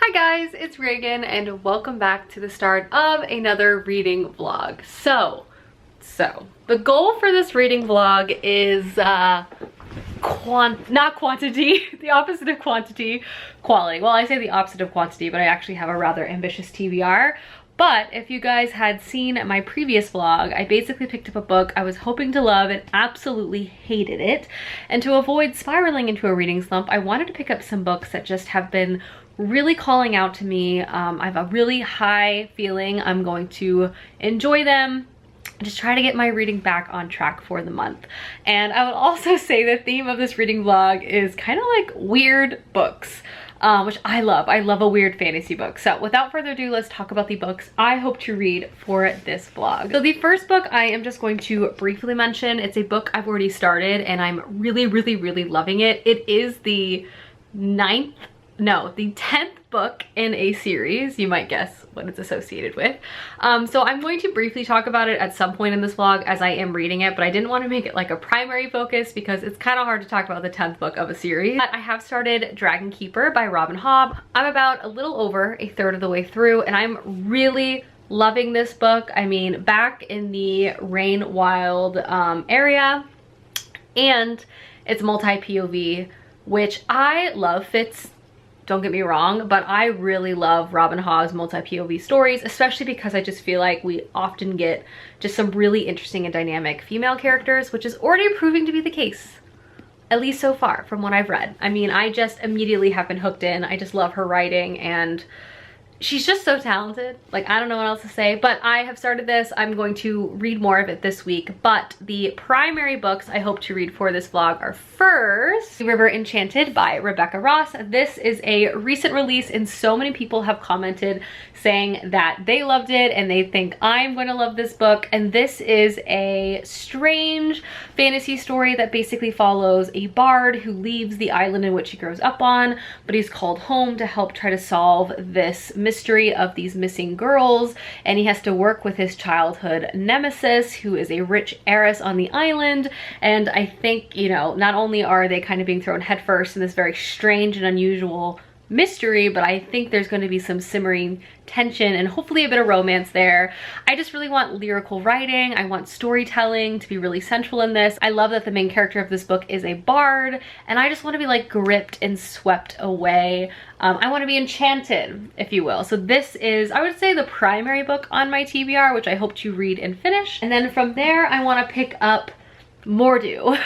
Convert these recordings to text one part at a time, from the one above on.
Hi guys, it's Reagan and welcome back to the start of another reading vlog. So the goal for this reading vlog is not quantity, the opposite of quantity, quality. Well, I say the opposite of quantity, but I actually have a rather ambitious TBR. But if you guys had seen my previous vlog, I basically picked up a book I was hoping to love and absolutely hated it. And to avoid spiraling into a reading slump, I wanted to pick up some books that just have been really calling out to me. I have a really high feeling I'm going to enjoy them. Just try to get my reading back on track for the month. And I would also say the theme of this reading vlog is kind of like weird books. Which I love. I love a weird fantasy book. So without further ado, let's talk about the books I hope to read for this vlog. So the first book I am just going to briefly mention. It's a book I've already started and I'm really loving it. It is the 10th book in a series. You might guess what it's associated with. So I'm going to briefly talk about it at some point in this vlog as I am reading it, but I didn't want to make it like a primary focus because it's kind of hard to talk about the 10th book of a series. But I have started Dragon Keeper by Robin Hobb. I'm about a little over a third of the way through and I'm really loving this book. I mean, back in the Rain Wild area, and it's multi-POV, which I love. Don't get me wrong, but I really love Robin Hobb's multi-POV stories, especially because I just feel like we often get just some really interesting and dynamic female characters, which is already proving to be the case, at least so far from what I've read. I mean, I just immediately have been hooked in. I just love her writing and she's just so talented. Like, I don't know what else to say, but I have started this. I'm going to read more of it this week, but the primary books I hope to read for this vlog are first, River Enchanted by Rebecca Ross. This is a recent release and so many people have commented saying that they loved it and they think I'm going to love this book. And this is a strange fantasy story that basically follows a bard who leaves the island in which he grows up on, but he's called home to help try to solve this mystery of these missing girls, and he has to work with his childhood nemesis, who is a rich heiress on the island. And I think, you know, not only are they kind of being thrown headfirst in this very strange and unusual mystery, but I think there's going to be some simmering tension and hopefully a bit of romance there. I just really want lyrical writing. I want storytelling to be really central in this. I love that the main character of this book is a bard, and I just want to be like gripped and swept away. I want to be enchanted, if you will. So this is, I would say, the primary book on my TBR, which I hope to read and finish. And then from there, I want to pick up Mordu,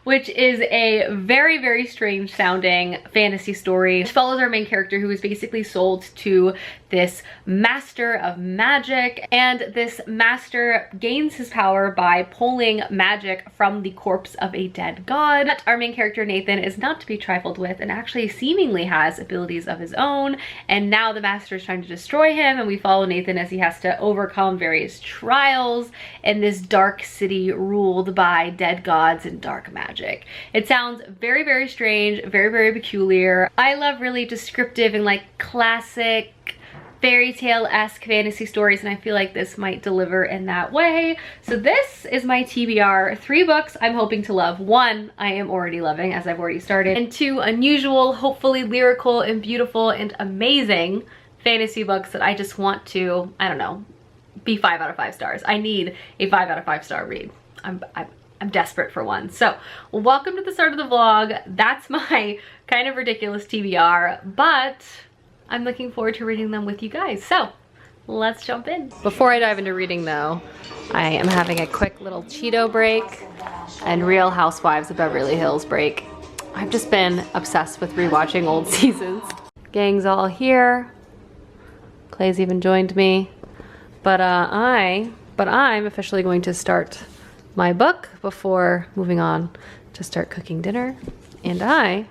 which is a very strange sounding fantasy story. It follows our main character who is basically sold to this master of magic, and this master gains his power by pulling magic from the corpse of a dead god. But our main character Nathan is not to be trifled with and actually seemingly has abilities of his own, and now the master is trying to destroy him, and we follow Nathan as he has to overcome various trials in this dark city ruled by dead gods and dark magic. It sounds very strange, very peculiar. I love really descriptive and like classic fairy tale-esque fantasy stories, and I feel like this might deliver in that way. So this is my TBR. 3 books I'm hoping to love. 1 I am already loving, as I've already started, and 2 unusual, hopefully lyrical and beautiful and amazing fantasy books that I just want to, I don't know, be 5 out of 5 stars. I need a 5 out of 5 star read. I'm desperate for one. So welcome to the start of the vlog. That's my kind of ridiculous TBR, but I'm looking forward to reading them with you guys. So let's jump in. Before I dive into reading though, I am having a quick little Cheeto break and Real Housewives of Beverly Hills break. I've just been obsessed with rewatching old seasons. Gang's all here. Clay's even joined me. But I'm officially going to start my book before moving on to start cooking dinner, and I'm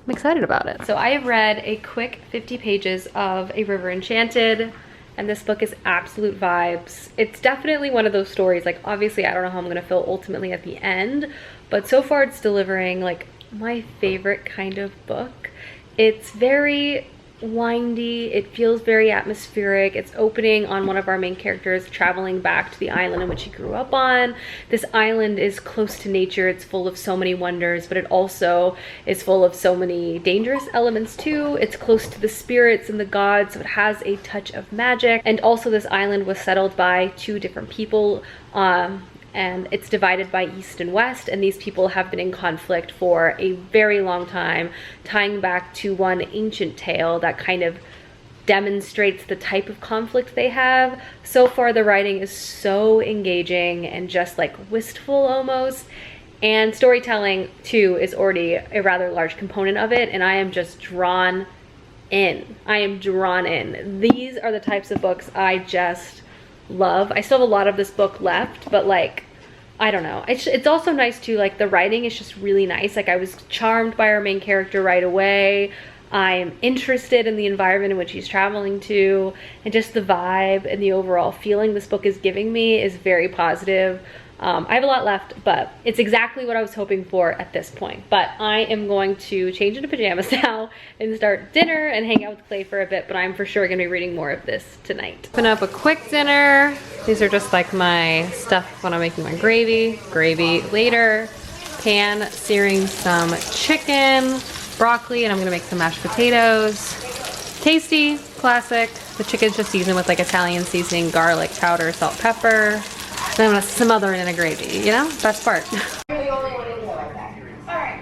excited about it. So I have read a quick 50 pages of A River Enchanted, and this book is absolute vibes. It's definitely one of those stories, like obviously I don't know how I'm gonna feel ultimately at the end, but so far it's delivering like my favorite kind of book. It's very windy. It feels very atmospheric. It's opening on one of our main characters traveling back to the island in which he grew up on. This island is close to nature. It's full of so many wonders, but it also is full of so many dangerous elements too. It's close to the spirits and the gods, so it has a touch of magic. And also this island was settled by two different people, and it's divided by east and west, and these people have been in conflict for a very long time, tying back to one ancient tale that kind of demonstrates the type of conflict they have. So far the writing is so engaging and just like wistful almost, and storytelling too is already a rather large component of it, and I am just drawn in. I am drawn in. These are the types of books I just love. I still have a lot of this book left, but like, I don't know. It's also nice too, like the writing is just really nice. Like I was charmed by our main character right away. I'm interested in the environment in which he's traveling to, and just the vibe and the overall feeling this book is giving me is very positive. I have a lot left, but it's exactly what I was hoping for at this point. But I am going to change into pajamas now and start dinner and hang out with Clay for a bit, but I'm for sure gonna be reading more of this tonight. Open up a quick dinner. These are just like my stuff when I'm making my gravy. Gravy later. Pan searing some chicken, broccoli, and I'm gonna make some mashed potatoes. Tasty, classic. The chicken's just seasoned with like Italian seasoning, garlic powder, salt, pepper. Then I'm gonna smother it in a gravy, you know? Best part.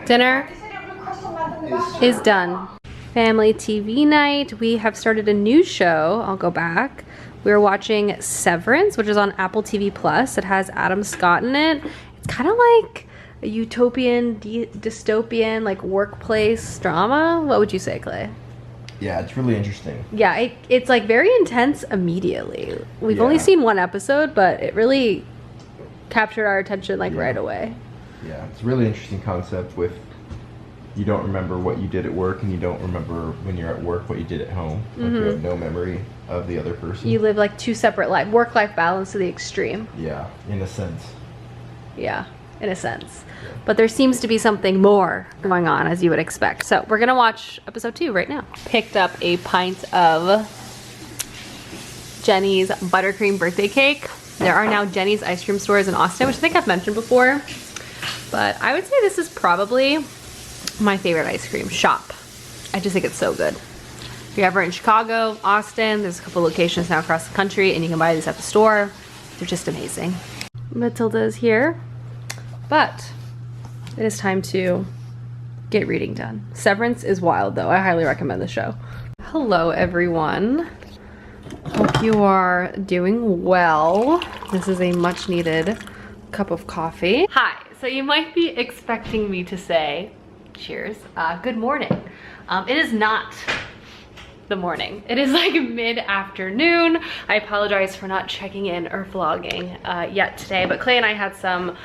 Dinner is done. Family TV night. We have started a new show. I'll go back. We're watching Severance, which is on Apple TV Plus. It has Adam Scott in it. It's kind of like a utopian, dystopian, like workplace drama. What would you say, Clay? Yeah, it's really interesting. Yeah, it's like very intense immediately. We've only seen one episode, but it really captured our attention like right away. Yeah, it's a really interesting concept with you don't remember what you did at work, and you don't remember when you're at work what you did at home. Like you have no memory of the other person. You live like two separate lives, work-life balance to the extreme. Yeah, in a sense. Yeah, in a sense. But there seems to be something more going on, as you would expect. So we're gonna watch episode 2 right now. Picked up a pint of Jenny's buttercream birthday cake. There are now Jenny's ice cream stores in Austin, which I think I've mentioned before. But I would say this is probably my favorite ice cream shop. I just think it's so good. If you're ever in Chicago, Austin, there's a couple locations now across the country, and you can buy these at the store. They're just amazing. Matilda is here, but it is time to get reading done. Severance is wild though. I highly recommend the show. Hello everyone. Hope you are doing well. This is a much needed cup of coffee. Hi, so you might be expecting me to say, cheers, good morning. It is not the morning. It is like mid-afternoon. I apologize for not checking in or vlogging yet today, but Clay and I had some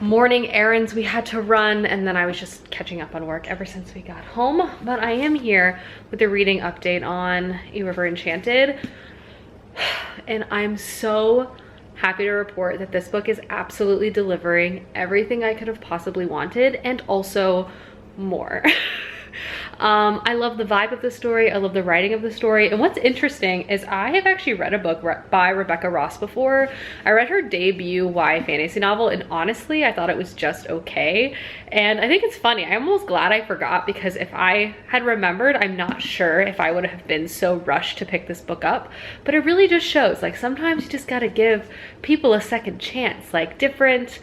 morning errands we had to run, and then I was just catching up on work ever since we got home. But I am here with a reading update on A River Enchanted, and I'm so happy to report that this book is absolutely delivering everything I could have possibly wanted, and also more. I love the vibe of the story. I love the writing of the story. And what's interesting is I have actually read a book by Rebecca Ross before. I read her debut YA fantasy novel, and honestly, I thought it was just okay. And I think it's funny. I'm almost glad I forgot, because if I had remembered, I'm not sure if I would have been so rushed to pick this book up. But it really just shows, like, sometimes you just gotta give people a second chance. Like, different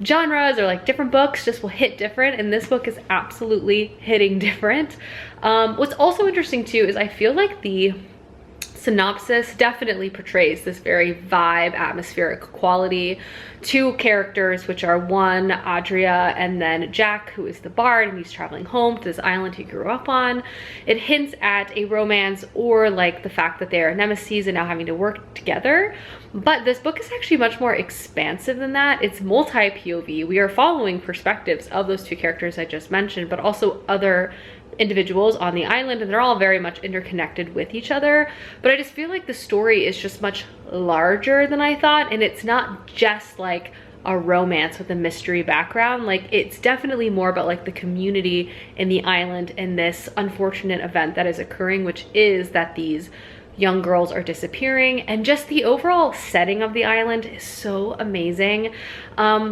genres or like different books just will hit different, and this book is absolutely hitting different. What's also interesting too is I feel like the synopsis definitely portrays this very vibe, atmospheric quality. Two characters, which are one, Adria, and then Jack, who is the bard, and he's traveling home to this island he grew up on. It hints at a romance, or like the fact that they are nemesis and now having to work together. But this book is actually much more expansive than that. It's multi-POV. We are following perspectives of those two characters I just mentioned, but also other individuals on the island, and they're all very much interconnected with each other. But I just feel like the story is just much larger than I thought, and it's not just like a romance with a mystery background. Like, it's definitely more about like the community in the island and this unfortunate event that is occurring, which is that these young girls are disappearing, and just the overall setting of the island is so amazing.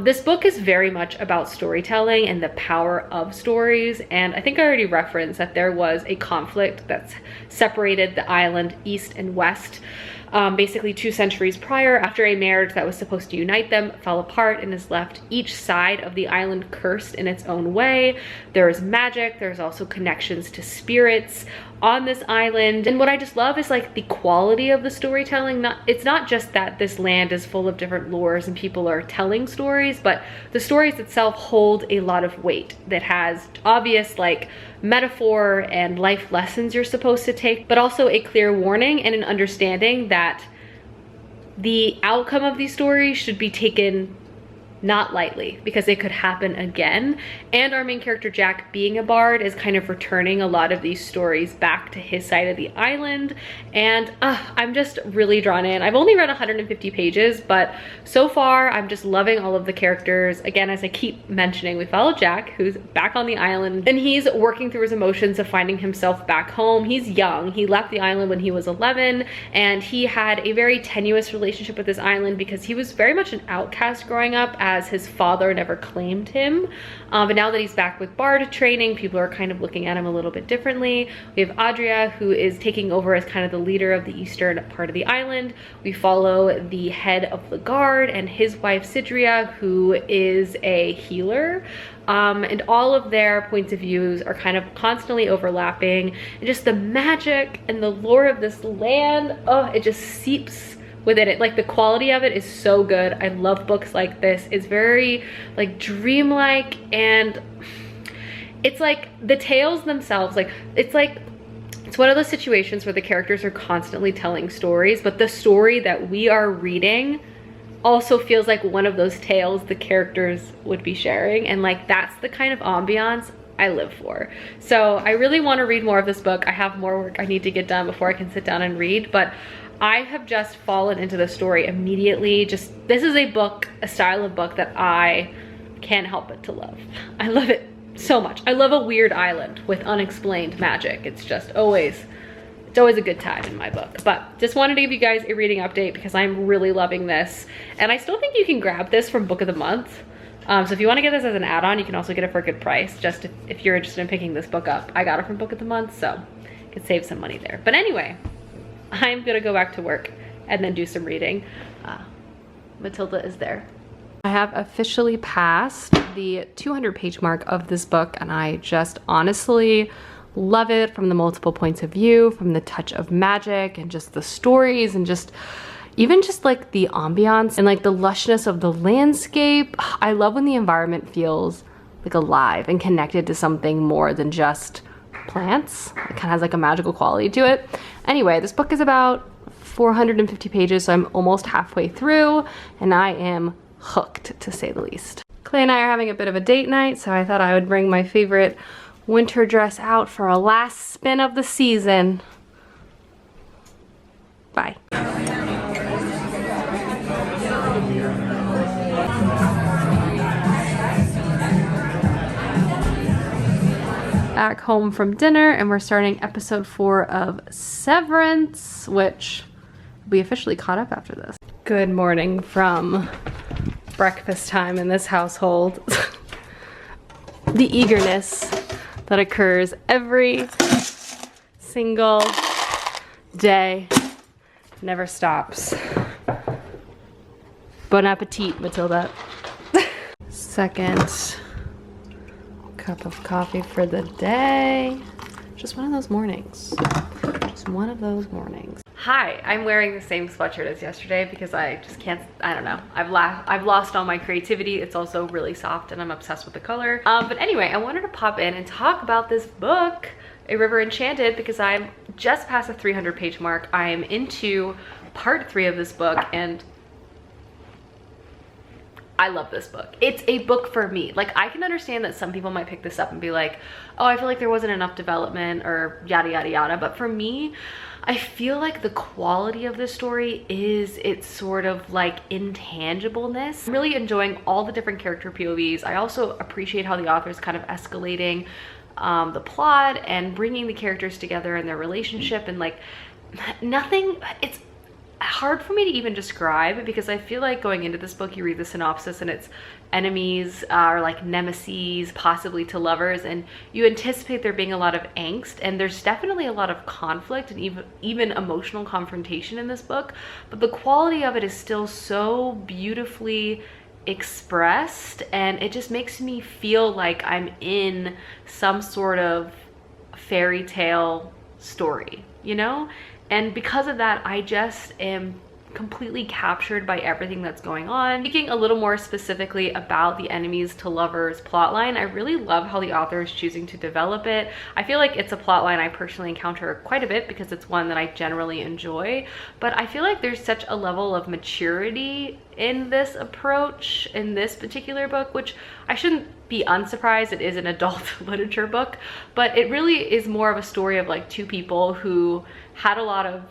This book is very much about storytelling and the power of stories, and I think I already referenced that there was a conflict that's separated the island east and west. Basically 2 centuries prior, after a marriage that was supposed to unite them fell apart and has left each side of the island cursed in its own way. There is magic, there's also connections to spirits on this island. And what I just love is like the quality of the storytelling. It's not just that this land is full of different lores and people are telling stories, but the stories itself hold a lot of weight that has obvious like metaphor and life lessons you're supposed to take, but also a clear warning and an understanding that the outcome of these stories should be taken not lightly, because it could happen again. And our main character Jack, being a bard, is kind of returning a lot of these stories back to his side of the island, and I'm just really drawn in. I've only read 150 pages, but so far I'm just loving all of the characters. Again, as I keep mentioning, we follow Jack, who's back on the island, and he's working through his emotions of finding himself back home. He's young, he left the island when he was 11, and he had a very tenuous relationship with this island because he was very much an outcast growing up, as his father never claimed him. But now that he's back with bard training, people are kind of looking at him a little bit differently. We have Adria, who is taking over as kind of the leader of the eastern part of the island. We follow the head of the guard and his wife Sidria, who is a healer. And all of their points of views are kind of constantly overlapping, and just the magic and the lore of this land, oh, it just seeps within it. Like, the quality of it is so good. I love books like this. It's very like dreamlike, and it's like the tales themselves, like it's one of those situations where the characters are constantly telling stories, but the story that we are reading also feels like one of those tales the characters would be sharing, and like that's the kind of ambiance I live for. So I really want to read more of this book. I have more work I need to get done before I can sit down and read, but I have just fallen into the story immediately. Just, this is a book, a style of book that I can't help but to love. I love it so much. I love a weird island with unexplained magic. It's just always, it's always a good time in my book. But just wanted to give you guys a reading update because I'm really loving this. And I still think you can grab this from Book of the Month. So if you want to get this as an add-on, you can also get it for a good price. Just if you're interested in picking this book up. I got it from Book of the Month, so you can save some money there. But anyway, I'm gonna go back to work and then do some reading. Matilda is there. I have officially passed the 200-page mark of this book, and I just honestly love it, from the multiple points of view, from the touch of magic, and just the stories, and just even just like the ambiance and like the lushness of the landscape. I love when the environment feels like alive and connected to something more than just plants. It kind of has like a magical quality to it. Anyway, this book is about 450 pages, so I'm almost halfway through, and I am hooked, to say the least. Clay and I are having a bit of a date night, so I thought I would bring my favorite winter dress out for a last spin of the season. Bye. Back home from dinner, and we're starting episode 4 of Severance, which we officially caught up after this. Good morning from breakfast time in this household. The eagerness that occurs every single day never stops. Bon appetit, Matilda. Second cup of coffee for the day. Just one of those mornings. Just one of those mornings. Hi, I'm wearing the same sweatshirt as yesterday because I just can't, I don't know. I've lost all my creativity. It's also really soft and I'm obsessed with the color. But anyway, I wanted to pop in and talk about this book, A River Enchanted, because I'm just past the 300-page mark. I am into part 3 of this book, and I love this book. It's a book for me. Like, I can understand that some people might pick this up and be like, oh, I feel like there wasn't enough development or yada yada yada, but for me, I feel like the quality of this story is its sort of like intangibleness. I'm really enjoying all the different character POVs. I also appreciate how the author is kind of escalating the plot and bringing the characters together and their relationship, and like nothing, it's hard for me to even describe, because I feel like going into this book, you read the synopsis and it's enemies or like nemesis, possibly to lovers, and you anticipate there being a lot of angst, and there's definitely a lot of conflict and even emotional confrontation in this book, but the quality of it is still so beautifully expressed, and it just makes me feel like I'm in some sort of fairy tale story, you know? And because of that, I just am completely captured by everything that's going on. Speaking a little more specifically about the enemies to lovers plotline, I really love how the author is choosing to develop it. I feel like it's a plotline I personally encounter quite a bit because it's one that I generally enjoy, but I feel like there's such a level of maturity in this approach in this particular book, which I shouldn't be unsurprised. It is an adult literature book, but it really is more of a story of like two people who had a lot of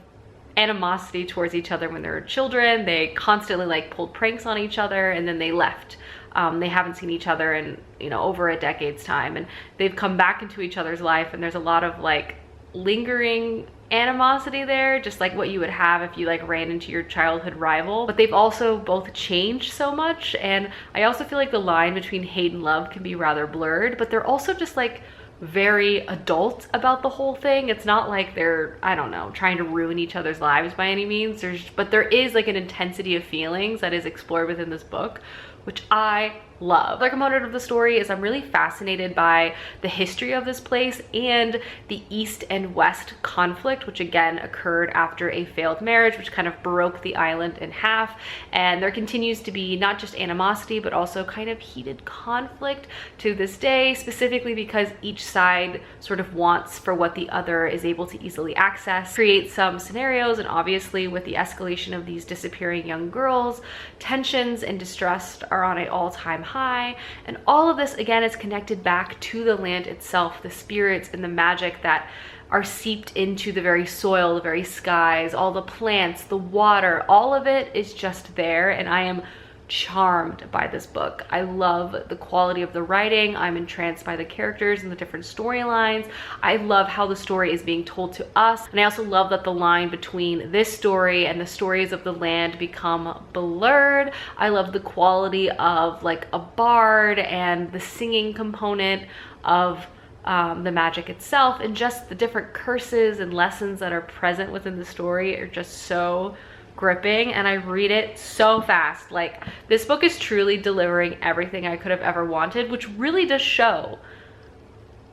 animosity towards each other when they were children. They constantly like pulled pranks on each other, and then they left. They haven't seen each other in, you know, over a decade's time, and they've come back into each other's life, and there's a lot of like lingering animosity there, just like what you would have if you like ran into your childhood rival. But they've also both changed so much, and I also feel like the line between hate and love can be rather blurred, but they're also just like very adult about the whole thing. It's not like they're, I don't know, trying to ruin each other's lives by any means. But there is like an intensity of feelings that is explored within this book, which I love. The other component of the story is I'm really fascinated by the history of this place and the East and West conflict, which again occurred after a failed marriage, which kind of broke the island in half. And there continues to be not just animosity, but also kind of heated conflict to this day, specifically because each side sort of wants for what the other is able to easily access. Create some scenarios, and obviously with the escalation of these disappearing young girls, tensions and distrust are on an all-time high, and all of this again is connected back to the land itself, the spirits and the magic that are seeped into the very soil, the very skies, all the plants, the water, all of it is just there, and I am charmed by this book. I love the quality of the writing. I'm entranced by the characters and the different storylines. I love how the story is being told to us, and I also love that the line between this story and the stories of the land become blurred. I love the quality of like a bard and the singing component of the magic itself, and just the different curses and lessons that are present within the story are just so gripping, and I read it so fast. Like, this book is truly delivering everything I could have ever wanted, which really does show.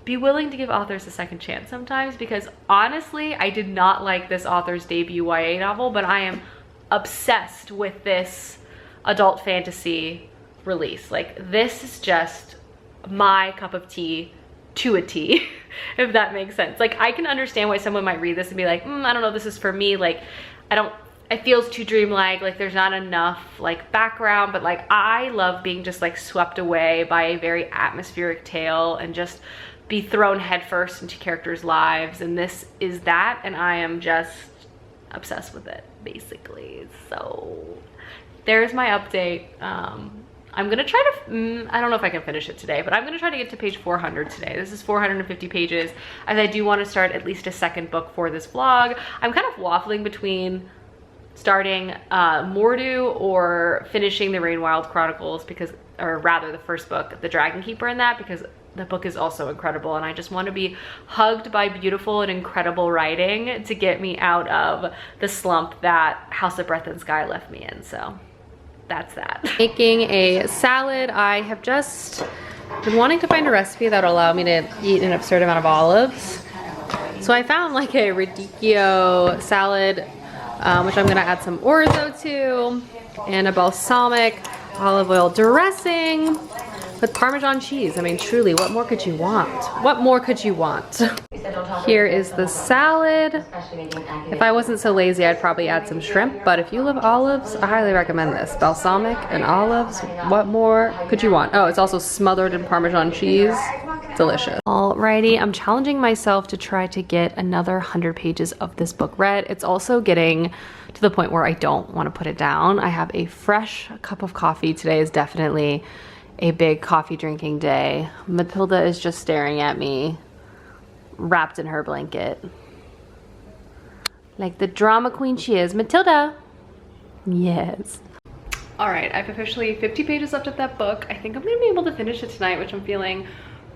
Be willing to give authors a second chance sometimes, because honestly, I did not like this author's debut YA novel, but I am obsessed with this adult fantasy release. Like, this is just my cup of tea to a T, if that makes sense. Like, I can understand why someone might read this and be like, I don't know, this is for me. Like, it feels too dreamlike, there's not enough like background, but like I love being just like swept away by a very atmospheric tale and just be thrown headfirst into characters' lives, and this is that, and I am just obsessed with it basically. So there's my update. I'm gonna try to, I don't know if I can finish it today, but I'm gonna try to get to page 400 today. This is 450 pages, as I do want to start at least a second book for this vlog. I'm kind of waffling between starting Mordu or finishing the Rain Wild Chronicles, because, or rather the first book, The Dragon Keeper, in that, because the book is also incredible, and I just want to be hugged by beautiful and incredible writing to get me out of the slump that House of Breath and Sky left me in. So that's that. Making a salad. I have just been wanting to find a recipe that will allow me to eat an absurd amount of olives. So I found like a radicchio salad, which I'm gonna add some orzo to, and a balsamic olive oil dressing. with Parmesan cheese. I mean, truly, what more could you want? What more could you want? Here is the salad. If I wasn't so lazy, I'd probably add some shrimp, but if you love olives, I highly recommend this. Balsamic and olives, what more could you want? Oh, it's also smothered in Parmesan cheese. Delicious. Alrighty, I'm challenging myself to try to get another 100 pages of this book read. It's also getting to the point where I don't want to put it down. I have a fresh cup of coffee. Today is definitely a big coffee drinking day. Matilda is just staring at me, wrapped in her blanket. Like the drama queen she is. Matilda! Yes. Alright, I've officially 50 pages left of that book. I think I'm gonna be able to finish it tonight, which I'm feeling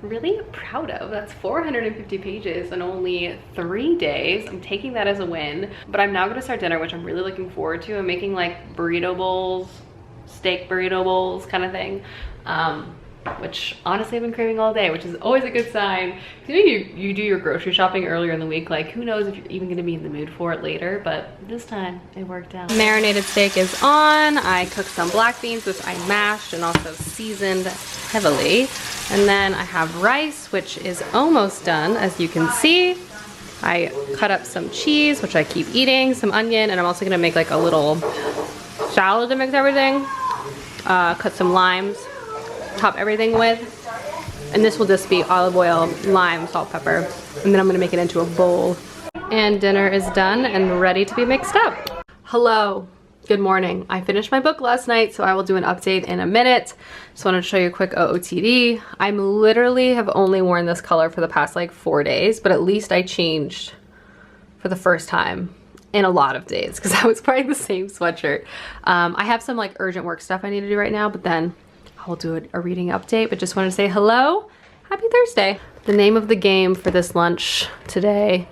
really proud of. That's 450 pages in only 3 days. I'm taking that as a win. But I'm now gonna start dinner, which I'm really looking forward to. I'm making like burrito bowls, steak burrito bowls kind of thing. Which honestly I've been craving all day, which is always a good sign. Maybe you do your grocery shopping earlier in the week, like who knows if you're even gonna be in the mood for it later, but this time it worked out. Marinated steak is on. I cooked some black beans, which I mashed and also seasoned heavily. And then I have rice, which is almost done, as you can see. I cut up some cheese, which I keep eating, some onion, and I'm also gonna make like a little salad to mix everything. Cut some limes, top everything with, and this will just be olive oil, lime, salt, pepper, and then I'm gonna make it into a bowl. And dinner is done and ready to be mixed up. Hello, good morning. I finished my book last night, so I will do an update in a minute. Just wanted to show you a quick OOTD. I literally have only worn this color for the past like 4 days, but at least I changed for the first time in a lot of days because I was wearing the same sweatshirt. I have some like urgent work stuff I need to do right now, but then I'll do a reading update, but just wanted to say hello, happy Thursday. The name of the game for this lunch today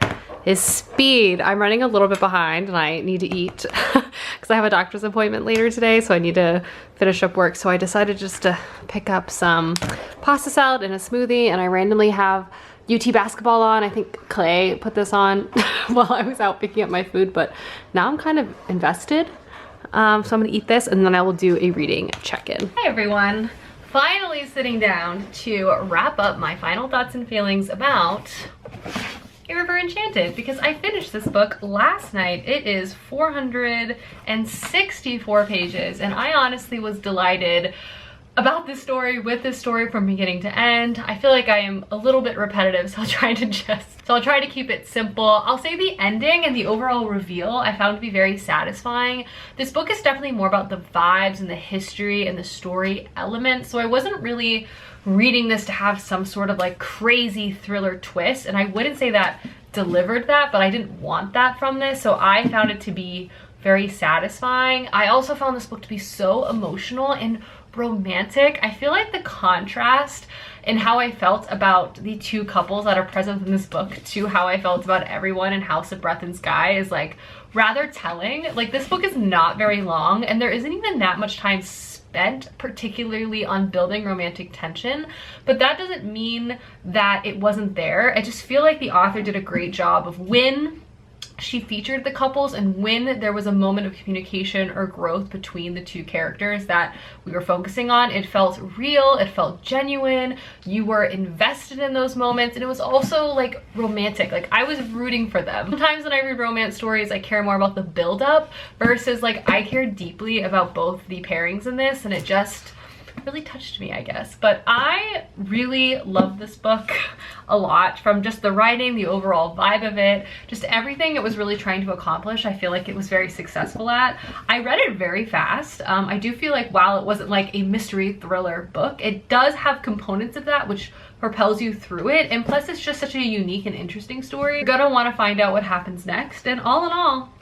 is speed. I'm running a little bit behind and I need to eat because I have a doctor's appointment later today, so I need to finish up work. So I decided just to pick up some pasta salad and a smoothie, and I randomly have UT basketball on. I think Clay put this on while I was out picking up my food, but now I'm kind of invested. So I'm gonna eat this and then I will do a reading check-in. Hi everyone. Finally sitting down to wrap up my final thoughts and feelings about A River Enchanted, because I finished this book last night. It is 464 pages and I honestly was delighted about this story, with this story from beginning to end. I feel like I am a little bit repetitive, so I'll try to keep it simple. I'll say the ending and the overall reveal I found to be very satisfying. This book is definitely more about the vibes and the history and the story element, so I wasn't really reading this to have some sort of like crazy thriller twist, and I wouldn't say that delivered that, but I didn't want that from this, so I found it to be very satisfying. I also found this book to be so emotional and romantic. I feel like the contrast in how I felt about the two couples that are present in this book to how I felt about everyone in House of Breath and Sky is like rather telling. Like, this book is not very long and there isn't even that much time spent particularly on building romantic tension, but that doesn't mean that it wasn't there. I just feel like the author did a great job of when she featured the couples and when there was a moment of communication or growth between the two characters that we were focusing on. It felt real, it felt genuine, you were invested in those moments, and it was also like romantic. Like, I was rooting for them. Sometimes when I read romance stories, I care more about the build-up versus like I care deeply about both the pairings in this, and it just really touched me, I guess. But I really love this book a lot, from just the writing, the overall vibe of it, just everything it was really trying to accomplish. I feel like it was very successful at. I read it very fast. I do feel like while it wasn't like a mystery thriller book, it does have components of that which propels you through it, and plus it's just such a unique and interesting story. You're gonna want to find out what happens next, and all in all,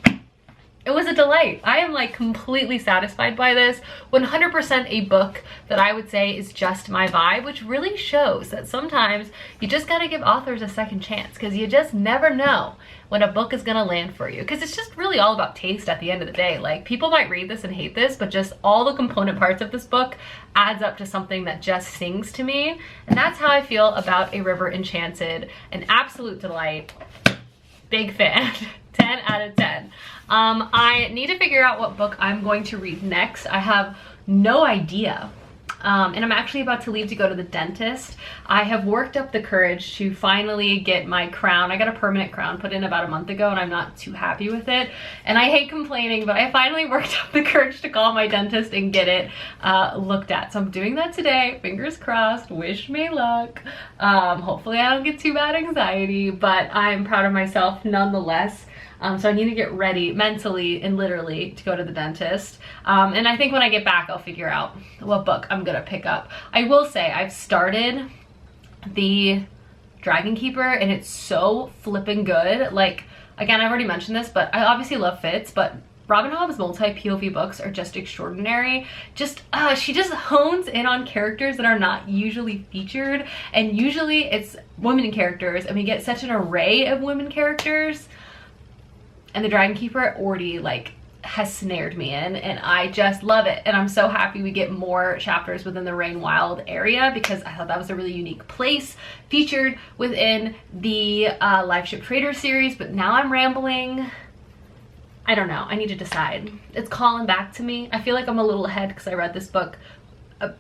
it was a delight. I am like completely satisfied by this. 100% a book that I would say is just my vibe, which really shows that sometimes you just gotta give authors a second chance, because you just never know when a book is gonna land for you, because it's just really all about taste at the end of the day. Like, people might read this and hate this, but just all the component parts of this book adds up to something that just sings to me, and that's how I feel about A River Enchanted. An absolute delight. Big fan. 10 out of 10. I need to figure out what book I'm going to read next. I have no idea. and I'm actually about to leave to go to the dentist. I have worked up the courage to finally get my crown. I got a permanent crown put in about a month ago and I'm not too happy with it. And I hate complaining, but I finally worked up the courage to call my dentist and get it looked at. So I'm doing that today, fingers crossed, wish me luck. Hopefully I don't get too bad anxiety, but I'm proud of myself nonetheless. So I need to get ready mentally and literally to go to the dentist. And I think when I get back, I'll figure out what book I'm gonna pick up. I will say I've started the Dragon Keeper and it's so flippin' good. Like, again, I've already mentioned this, but I obviously love Fitz, but Robin Hobb's multi-POV books are just extraordinary. She just hones in on characters that are not usually featured, and usually it's women characters, and we get such an array of women characters. And the Dragon Keeper already like has snared me in, and I just love it. And I'm so happy we get more chapters within the Rain Wild area, because I thought that was a really unique place featured within the Live Ship Trader series. But now I'm rambling. I don't know, I need to decide. It's calling back to me. I feel like I'm a little ahead because I read this book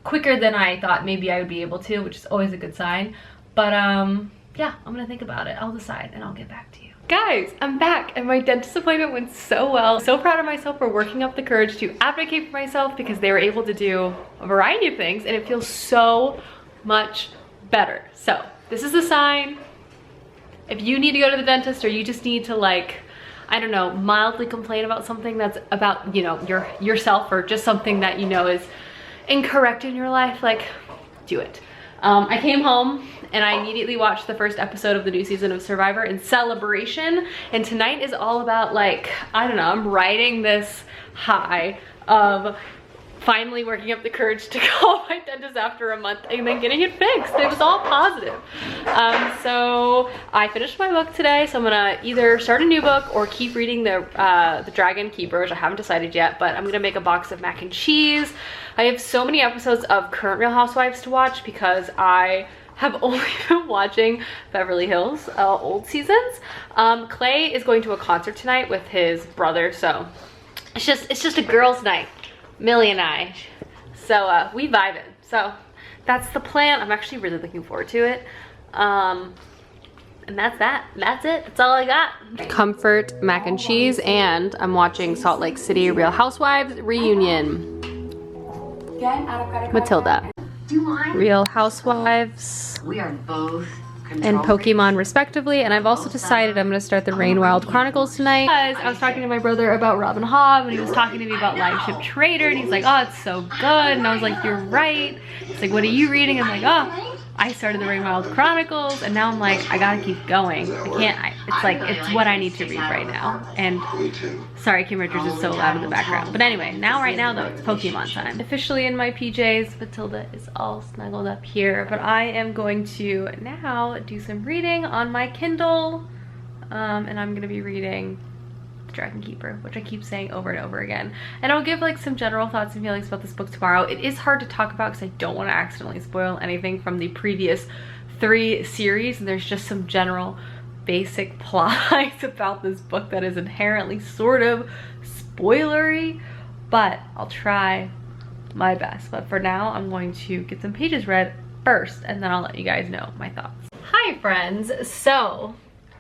quicker than I thought maybe I would be able to, which is always a good sign. But yeah, I'm gonna think about it. I'll decide and I'll get back to you. Guys, I'm back and my dentist appointment went so well. So proud of myself for working up the courage to advocate for myself, because they were able to do a variety of things and it feels so much better. So this is a sign. If you need to go to the dentist, or you just need to, like, I don't know, mildly complain about something that's about, you know, yourself, or just something that you know is incorrect in your life, like, do it. I came home and I immediately watched the first episode of the new season of Survivor in celebration, and tonight is all about, like, I don't know, I'm riding this high of finally working up the courage to call my dentist after a month and then getting it fixed. It was all positive. So I finished my book today, so I'm gonna either start a new book or keep reading the Dragon Keeper, which I haven't decided yet, but I'm gonna make a box of mac and cheese. I have so many episodes of current Real Housewives to watch because I have only been watching Beverly Hills old seasons. Clay is going to a concert tonight with his brother, so it's just a girls' night. Millie and I. So we vibing. So that's the plan. I'm actually really looking forward to it. And that's that. That's it. That's all I got. Comfort mac and cheese, and I'm watching Salt Lake City Real Housewives reunion. Matilda. Real Housewives. We are both and Pokemon respectively, and I've also decided I'm gonna start the Rain Wild Chronicles tonight, because I was talking to my brother about Robin Hobb, and he was talking to me about Live Ship Trader, and he's like, oh, it's so good, and I was like, you're right. He's like, what are you reading? I'm like, oh, I started the Rain Wild Chronicles, and now I'm like, I gotta keep going. It's like, it's what I need to read right now. And sorry, Kim Richards is so loud in the background. But anyway, right now though, it's Pokemon time. Officially in my PJs, Matilda is all snuggled up here, but I am going to now do some reading on my Kindle, and I'm gonna be reading Dragon Keeper, which I keep saying over and over again. And I'll give like some general thoughts and feelings about this book tomorrow. It is hard to talk about because I don't want to accidentally spoil anything from the previous 3 series, and there's just some general basic plots about this book that is inherently sort of spoilery, but I'll try my best. But for now, I'm going to get some pages read first, and then I'll let you guys know my thoughts. Hi friends, so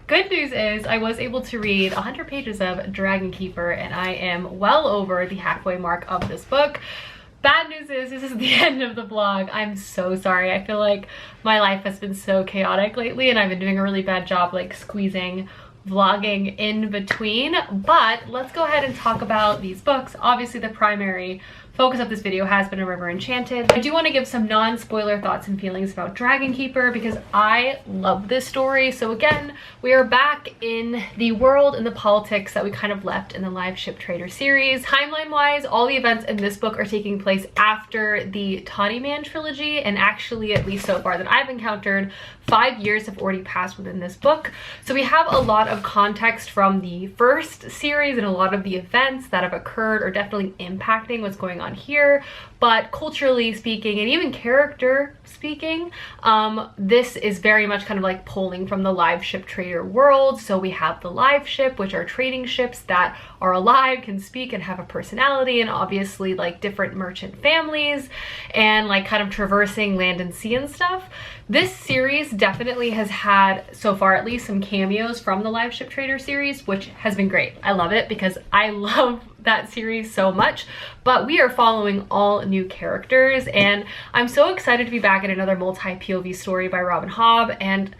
good news is I was able to read 100 pages of Dragon Keeper, and I am well over the halfway mark of this book. Bad news is this is the end of the vlog. I'm so sorry. I feel like my life has been so chaotic lately, and I've been doing a really bad job like squeezing vlogging in between. But let's go ahead and talk about these books. Obviously the primary focus of this video has been A River Enchanted. I do want to give some non-spoiler thoughts and feelings about Dragon Keeper because I love this story. So again, we are back in the world and the politics that we kind of left in the Live Ship Trader series. Timeline-wise, all the events in this book are taking place after the Tawny Man trilogy, and actually, at least so far that I've encountered, 5 years have already passed within this book. So we have a lot of context from the first series and a lot of the events that have occurred or definitely impacting what's going on on here, but culturally speaking and even character speaking, this is very much kind of like pulling from the live ship trader world. So we have the live ship, which are trading ships that are alive, can speak, and have a personality, and obviously like different merchant families and like kind of traversing land and sea and stuff. This series definitely has had, so far at least, some cameos from the live ship trader series, which has been great. I love it because I love that series so much, but we are following all new characters, and I'm so excited to be back in another multi-POV story by Robin Hobb. And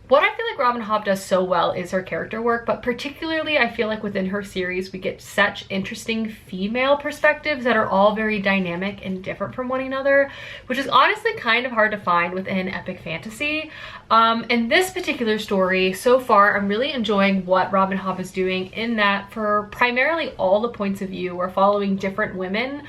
what I feel like Robin Hobb does so well is her character work, but particularly I feel like within her series we get such interesting female perspectives that are all very dynamic and different from one another, which is honestly kind of hard to find within epic fantasy. In this particular story, so far, I'm really enjoying what Robin Hobb is doing, in that for primarily all the points of view, we're following different women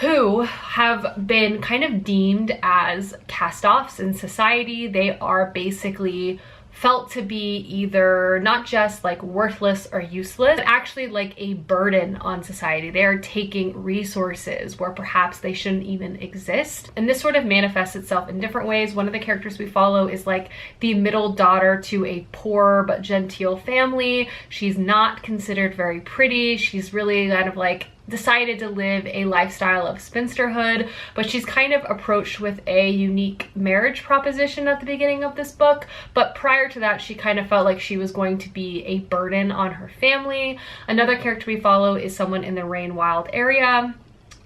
who have been kind of deemed as cast-offs in society. They are basically felt to be either not just like worthless or useless, but actually like a burden on society. They are taking resources where perhaps they shouldn't even exist. And this sort of manifests itself in different ways. One of the characters we follow is like the middle daughter to a poor but genteel family. She's not considered very pretty. She's really kind of like decided to live a lifestyle of spinsterhood, but she's kind of approached with a unique marriage proposition at the beginning of this book. But prior to that, she kind of felt like she was going to be a burden on her family. Another character we follow is someone in the Rainwild area.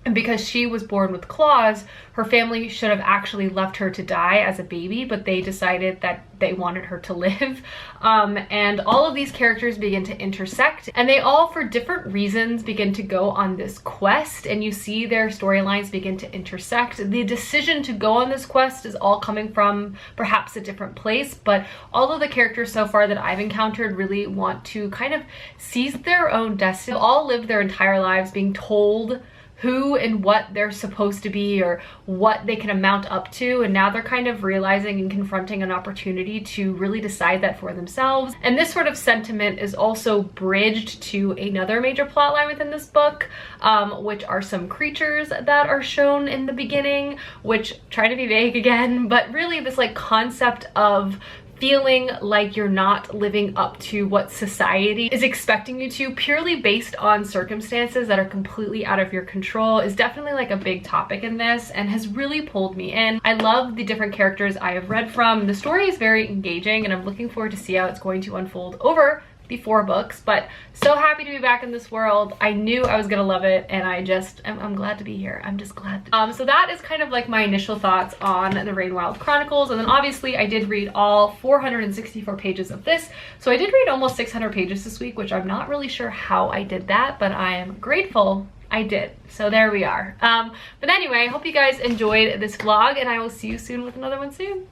And because she was born with claws, her family should have actually left her to die as a baby, but they decided that they wanted her to live. And all of these characters begin to intersect, and they all, for different reasons, begin to go on this quest, and you see their storylines begin to intersect. The decision to go on this quest is all coming from perhaps a different place, but all of the characters so far that I've encountered really want to kind of seize their own destiny. They've all lived their entire lives being told who and what they're supposed to be or what they can amount up to, and now they're kind of realizing and confronting an opportunity to really decide that for themselves. And this sort of sentiment is also bridged to another major plotline within this book, which are some creatures that are shown in the beginning, which try to be vague again, but really this like concept of feeling like you're not living up to what society is expecting you to, purely based on circumstances that are completely out of your control, is definitely like a big topic in this and has really pulled me in. I love the different characters I have read from. The story is very engaging, and I'm looking forward to see how it's going to unfold over the 4 books, but so happy to be back in this world. I knew I was gonna love it, and I'm glad to be here. I'm just glad. So that is kind of like my initial thoughts on the Rainwild Chronicles, and then obviously I did read all 464 pages of this, so I did read almost 600 pages this week, which I'm not really sure how I did that, but I am grateful I did. So there we are. But anyway, I hope you guys enjoyed this vlog, and I will see you soon with another one soon.